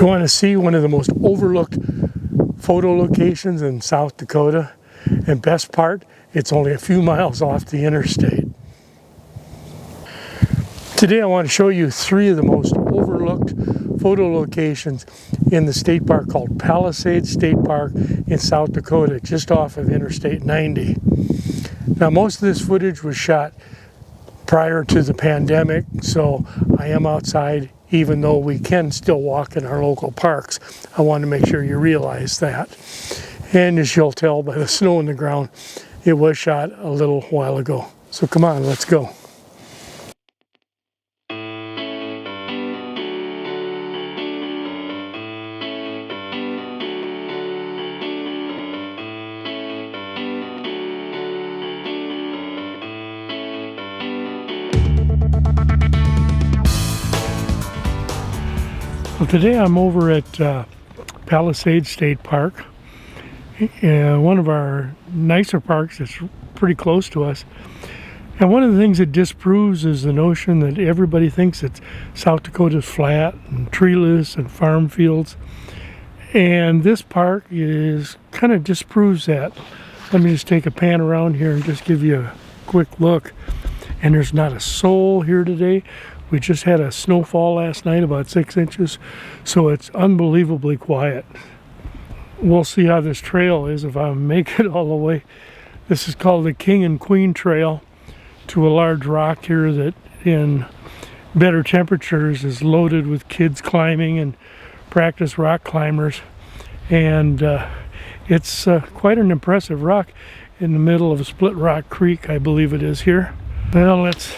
You want to see one of the most overlooked photo locations in South Dakota, and best part, it's only a few miles off the interstate. Today I want to show you 3 of the most overlooked photo locations in the state park called Palisades State Park in South Dakota, just off of Interstate 90. Now most of this footage was shot prior to the pandemic, so I am outside even though we can still walk in our local parks. I want to make sure you realize that. And as you'll tell by the snow on the ground, it was shot a little while ago. So come on, let's go. Well, today I'm over at Palisades State Park, one of our nicer parks that's pretty close to us. And one of the things it disproves is the notion that everybody thinks that South Dakota's flat and treeless and farm fields. And this park is kind of disproves that. Let me just take a pan around here and just give you a quick look. And there's not a soul here today. We just had a snowfall last night, about 6 inches, so it's unbelievably quiet. We'll see how this trail is if I make it all the way. This is called the King and Queen Trail to a large rock here that in better temperatures is loaded with kids climbing and practice rock climbers. And it's quite an impressive rock in the middle of a Split Rock Creek, I believe it is here. Well, let's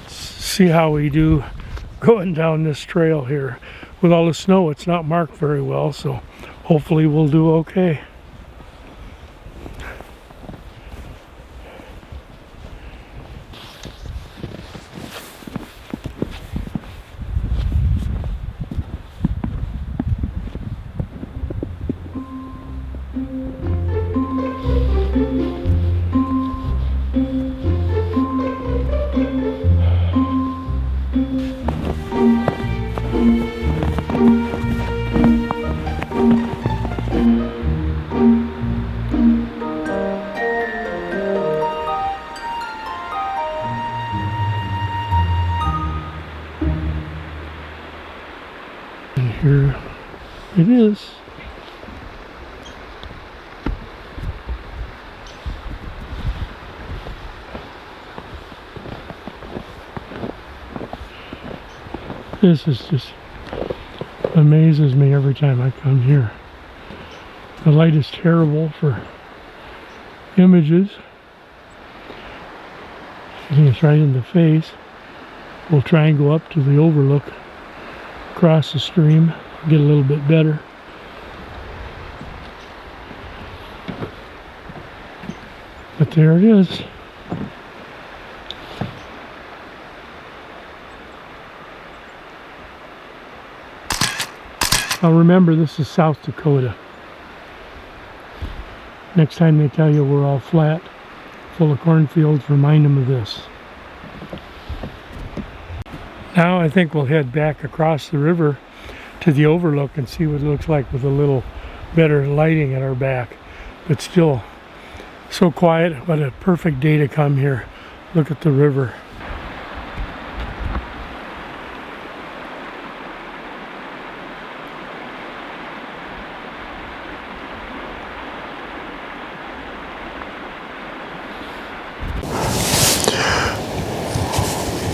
see how we do going down this trail here. With all the snow, it's not marked very well, so hopefully we'll do okay. Here it is. This is just amazes me every time I come here. The light is terrible for images. Hitting us right in the face. We'll try and go up to the overlook across the stream, get a little bit better. But there it is. Now remember, this is South Dakota. Next time they tell you we're all flat, full of cornfields, remind them of this. Now I think we'll head back across the river to the overlook and see what it looks like with a little better lighting at our back. But still so quiet. What a perfect day to come here. Look at the river.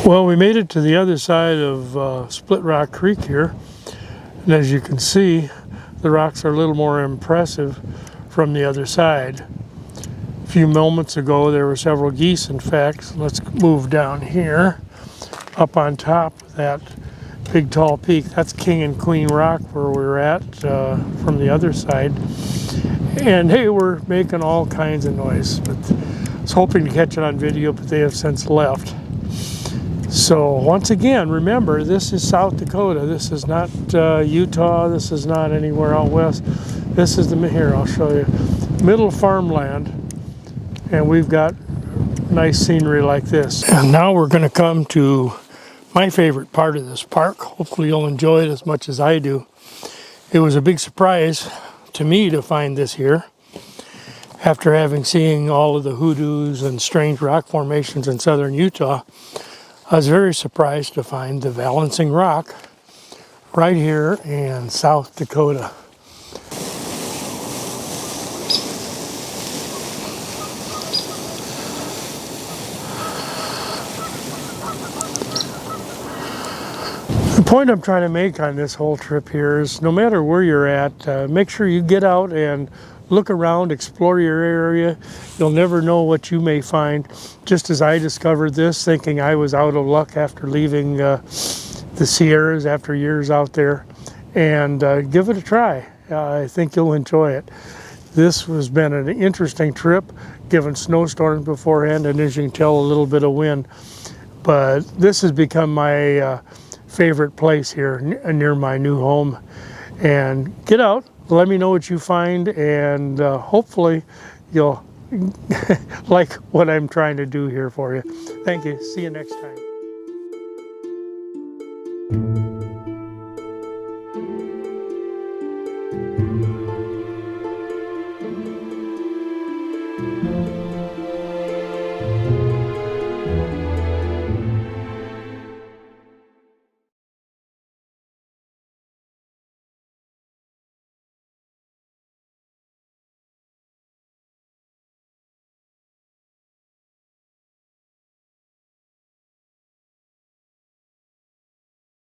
Well, we made it to the other side of Split Rock Creek here, and as you can see, the rocks are a little more impressive from the other side. A few moments ago there were several geese, in fact. Let's move down here. Up on top of that big tall peak, that's King and Queen Rock where we're at from the other side. And hey, we're making all kinds of noise, but I was hoping to catch it on video, but they have since left. So once again, remember, this is South Dakota. This is not Utah. This is not anywhere out west. This is here, I'll show you. Middle farmland, and we've got nice scenery like this. And now we're going to come to my favorite part of this park. Hopefully you'll enjoy it as much as I do. It was a big surprise to me to find this here. After having seen all of the hoodoos and strange rock formations in southern Utah, I was very surprised to find the balancing rock right here in South Dakota. The point I'm trying to make on this whole trip here is no matter where you're at, make sure you get out and look around, explore your area. You'll never know what you may find. Just as I discovered this, thinking I was out of luck after leaving the Sierras after years out there. And give it a try. I think you'll enjoy it. This has been an interesting trip, given snowstorms beforehand, and as you can tell, a little bit of wind. But this has become my favorite place here near my new home. And get out, let me know what you find, and hopefully you'll like what I'm trying to do here for you. Thank you. See you next time.